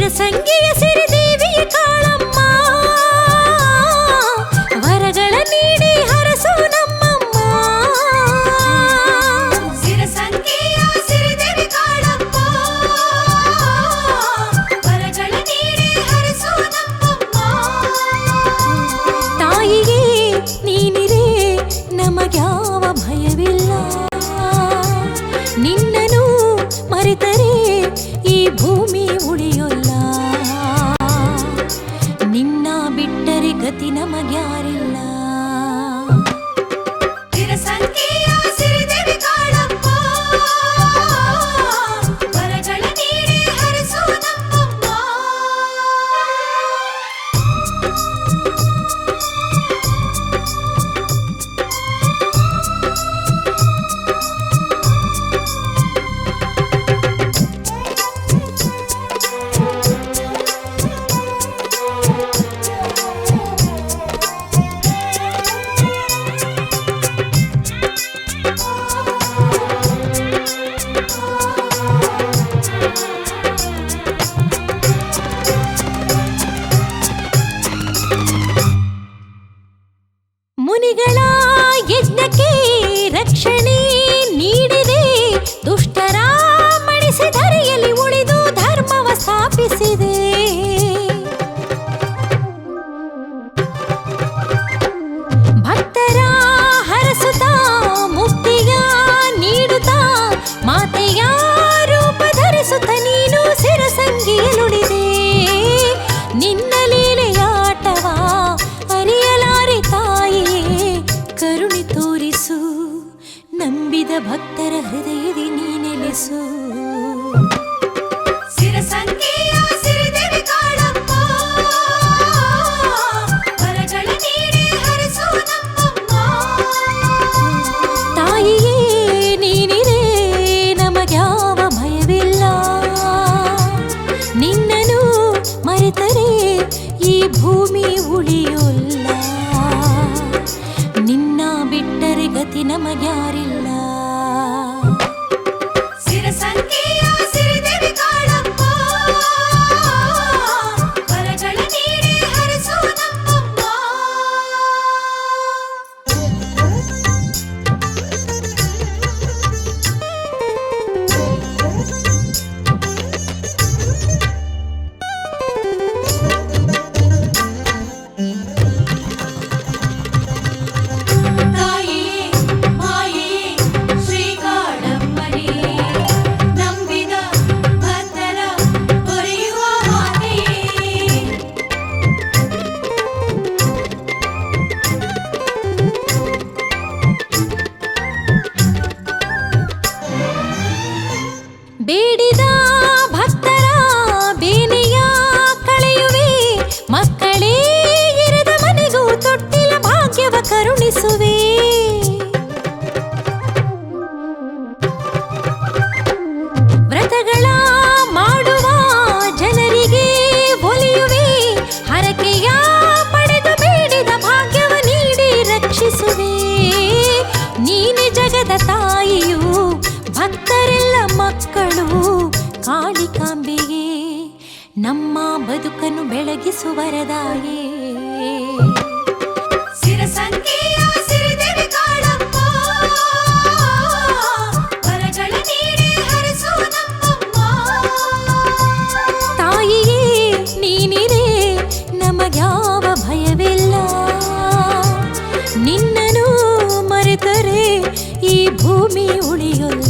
ಸಿರಸಂಗಿಯ ಸಿರಿದೇವಿಯ ಕಾಳಮ್ಮ, ವರಗಳ ನೀಡಿ ಹರಸು ನಮ್ಮಮ್ಮ. ಸಿರಸಂಗಿಯ ಸಿರಿದೇವಿ ಕಾಳಮ್ಮ, ವರಗಳ ನೀಡಿ ಹರಸು ನಮ್ಮಮ್ಮ. ತಾಯಿಗೆ ನೀನಿರೆ ನಮಗ್ಯಾವ ಭಯವಿಲ್ಲ, ನಿನ್ನನು ಮರೆತರೆ ಈ ಭೂಮಿ ಉಳಿಯೋಲ್ಲ. ನಿನ್ನ ಬಿಟ್ಟರೆ ಗತಿ ನಮಗ್ಯಾರಿಲ್ಲ. ಸಿರಸಂಗಿಯ ಸಿರಿದೇವಿ ಕಾಳಮ್ಮ, ವರಗಳ ನೀಡಿ ಹರಸು ನಮ್ಮಮ್ಮ. ಮುನಿಗಳ ಯಜ್ಞಕ್ಕೆ ರಕ್ಷಣೆ ನೀಡಿದೆ, ದುಷ್ಟರ ಮಣಿಸಿ ಧರೆಯಲ್ಲಿ ಉಳಿದು ಧರ್ಮವ ಸ್ಥಾಪಿಸಿದೆ. ಭಕ್ತರ ಹರಸುತ್ತ ಮುಕ್ತಿಯ ನೀಡುತ್ತಾ ಮಾತೆಯ ರೂಪ ಧರಿಸುತ್ತ ನೀನು ಸಿರಸಂಗಿಯಲುಳಿದೆ. ನಿನ್ನ ಲೀಲೆಯಾಟವ ಅರಿಯಲಾರೆ ತಾಯಿಯೇ, ಕರುಣೆ ತೋರಿಸು, ನಂಬಿದ ಭಕ್ತರ ಹೃದಯದಿ ನೀನೆಲೆಸು. ಸಿರಸಂಗಿಯ ಸಿರಿದೇವಿ ಕಾಳಮ್ಮ, ವರಗಳ ನೀಡಿ ಹರಸು ನಮ್ಮಮ್ಮ. ತಾಯಿಯೇ ನೀನಿರೆ ನಮಗ್ಯಾವ ಭಯವಿಲ್ಲ, ನಿನ್ನನು ಮರೆತರೆ ಈ ಭೂಮಿ ಉಳಿಯೋಲ್ಲ. ನಿನ್ನ ಬಿಟ್ಟರೆ ಗತಿ ನಮಗ್ಯಾರಿಲ್ಲ. ಸಿರಸಂಗಿಯ ಸಿರಿದೇವಿ ಕಾಳಮ್ಮ, ವರಗಳ ನೀಡಿ ಹರಸು ನಮ್ಮಮ್ಮ. ತಾಯಿಯೇ ಮಾಯೆಯೇ ಶ್ರೀಕಾಳಮ್ಮನೇ, ನಂಬಿದ ಭಕ್ತರ ಪೊರೆಯುವ ಮಾತೆಯೇ. ಬೇಡಿದ ಭಕ್ತರ ಬೇನೆಯ ಕಳೆಯುವೆ, ಮಕ್ಕಳೇ ಇರದ ಮನೆಗೂ ತೊಟ್ಟಿಲ ಭಾಗ್ಯವ ಕರುಣಿಸುವೆ. ವ್ರತಗಳ ಮಾಡುವ ಜನರಿಗೆ ಒಲಿಯುವೆ, ಹರಕೆಯ ಪಡೆದು ಬೇಡಿದ ಭಾಗ್ಯವ ನೀಡಿ ರಕ್ಷಿಸುವೆ. ನೀನೆ ಜಗದ ತಾಯಿಯು, ಭಕ್ತರೆಲ್ಲ ಮಕ್ಕಳು ಕಾಳಿಕಾಂಬೆಯೇ, ನಮ್ಮ ಬದುಕನ್ನು ಬೆಳಗಿಸುವರದಾಯೇ. ಸಿರಸಂಗಿಯ ಸಿರಿದೇವಿ ಕಾಳಮ್ಮ, ವರಗಳ ನೀಡಿ ಹರಸು ನಮ್ಮಮ್ಮ. ತಾಯಿಯೇ ನೀನಿರೆ ನಮಗ್ಯಾವ ಭಯವಿಲ್ಲ, ನಿನ್ನನು ಮರೆತರೆ ಈ ಭೂಮಿ ಉಳಿಯೋಲ್ಲ.